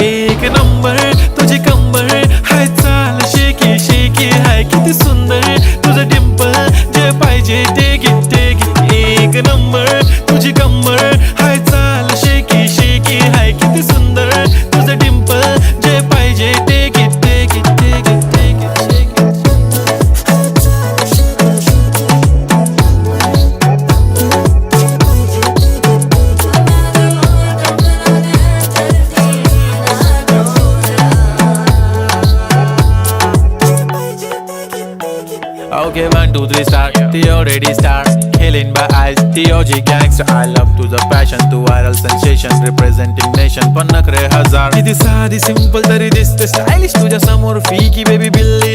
एक नंबर तुझी कंबर हाय चाल शेकी शेकी हाय किती सुंदर तुझं डिंपल जे पाहिजे ते घे एक नंबर तुझी कंबर हाय चाल शेकी शेकी हाय किती सुंदर तुझं डिंपल जे पाहिजे ते घे Okay, 1, 2, 3 start. The already start. Killing by eyes. The OG gangster. I love to the passion, to viral sensation, representing nation. पण नखरे हजार. किती साधी simple तरी दिसते stylish तुझ्या समोर फीकी baby बिल्ली.